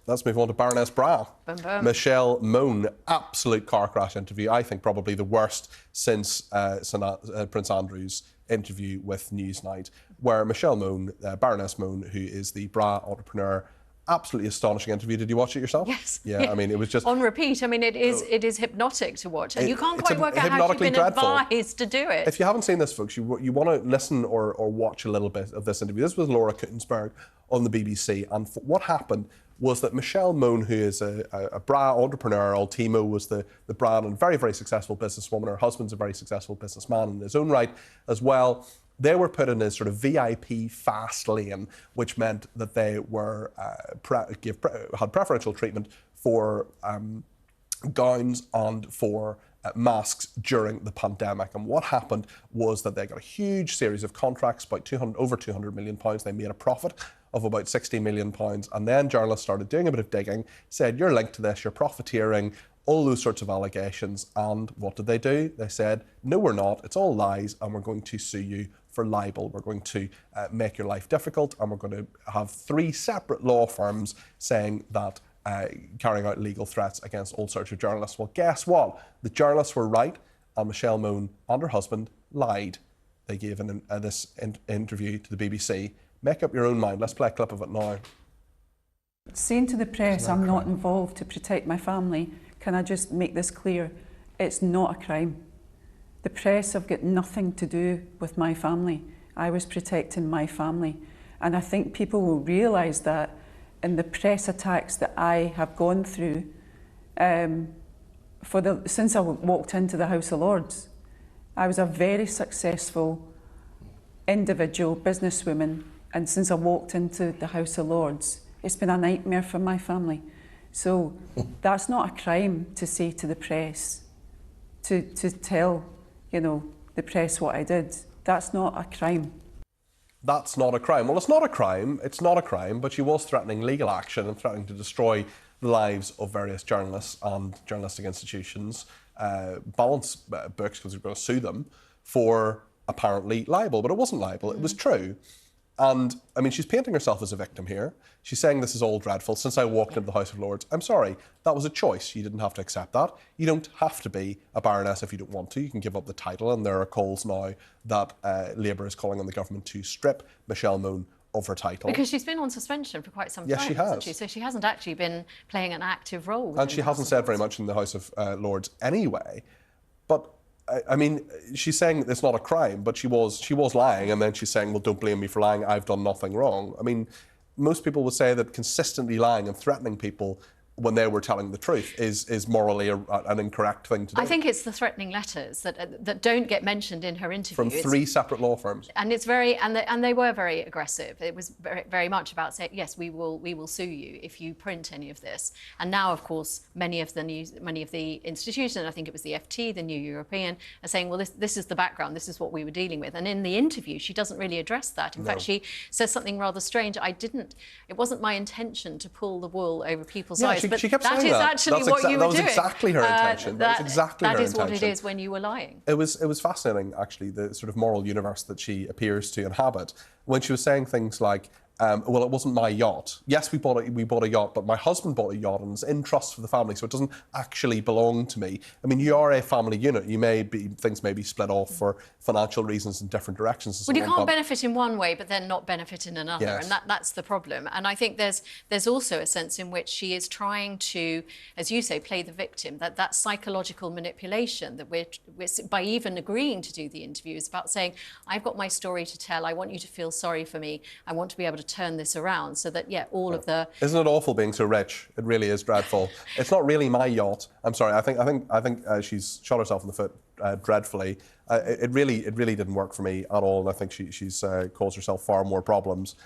Let's move on to Baroness Bra. Boom, boom. Michelle Mone, absolute car crash interview. I think probably the worst since Prince Andrew's interview with Newsnight, where Michelle Mone, Baroness Mone, who is the bra entrepreneur, absolutely astonishing interview. Did you watch it yourself? Yes. Yeah, I mean, it was just... on repeat. I mean, it is hypnotic to watch. And you can't quite work out how you've been dreadful. advised to do it. If you haven't seen this, folks, you want to listen or watch a little bit of this interview. This was Laura Kuntensberg on the BBC. And what happened was that Michelle Mone, who is a bra entrepreneur, Ultimo was the brand, and very, very successful businesswoman. Her husband's a very successful businessman in his own right as well. They were put in a sort of VIP fast lane, which meant that they were had preferential treatment for gowns and for masks during the pandemic. And what happened was that they got a huge series of contracts, about over £200 million. They made a profit of about £60 million. And then journalists started doing a bit of digging, said, you're linked to this, you're profiteering, all those sorts of allegations. And what did they do? They said, no, we're not. It's all lies, and we're going to sue you for libel. We're going to make your life difficult, and we're going to have 3 separate law firms saying that carrying out legal threats against all sorts of journalists. Well, guess what? The journalists were right, and Michelle Mone and her husband lied. They gave this interview to the BBC. Make up your own mind. Let's play a clip of it now. Saying to the press, I'm not involved to protect my family, can I just make this clear? It's not a crime. The press have got nothing to do with my family. I was protecting my family. And I think people will realise that in the press attacks that I have gone through since I walked into the House of Lords. I was a very successful individual businesswoman, and since I walked into the House of Lords, it's been a nightmare for my family. So that's not a crime to say to the press, to tell, you know, the press what I did. That's not a crime. That's not a crime. Well, it's not a crime. It's not a crime, but she was threatening legal action and threatening to destroy the lives of various journalists and journalistic institutions, balance books, because we're going to sue them for apparently libel. But it wasn't libel. It was true. And, I mean, she's painting herself as a victim here. She's saying this is all dreadful. Since I walked into the House of Lords, I'm sorry, that was a choice. You didn't have to accept that. You don't have to be a baroness if you don't want to. You can give up the title, and there are calls now that Labour is calling on the government to strip Michelle Mone of her title. Because she's been on suspension for quite some time, yes, she has. hasn't she? So she hasn't actually been playing an active role. And she hasn't said very much in the House of Lords anyway. But I mean, she's saying it's not a crime, but she was lying, and then she's saying, well, don't blame me for lying, I've done nothing wrong. I mean, most people would say that consistently lying and threatening people when they were telling the truth is morally an incorrect thing to do. I think it's the threatening letters that don't get mentioned in her interview. From 3 separate law firms. And it's very and they were very aggressive. It was very, very much about saying, yes, we will sue you if you print any of this. And now, of course, many of the institutions, I think it was the FT, the New European, are saying, well, this is the background, this is what we were dealing with. And in the interview, she doesn't really address that. In fact, she says something rather strange. It wasn't my intention to pull the wool over people's eyes. She kept saying that. Actually what you were doing. That was exactly her intention. That was exactly her intention. That is what it is when you were lying. It was fascinating, actually, the sort of moral universe that she appears to inhabit. When she was saying things like, well, it wasn't my yacht. Yes, we bought a yacht, but my husband bought a yacht and it's in trust for the family, so it doesn't actually belong to me. I mean, you are a family unit. Things may be split off for financial reasons in different directions. Well, you can't benefit in one way, but then not benefit in another, yes. And that's the problem. And I think there's also a sense in which she is trying to, as you say, play the victim. That psychological manipulation that we're by even agreeing to do the interview is about saying, I've got my story to tell. I want you to feel sorry for me. I want to be able to turn this around so that, all of the... Isn't it awful being so rich? It really is dreadful. It's not really my yacht. I'm sorry. I think she's shot herself in the foot dreadfully. It really didn't work for me at all, and I think she's caused herself far more problems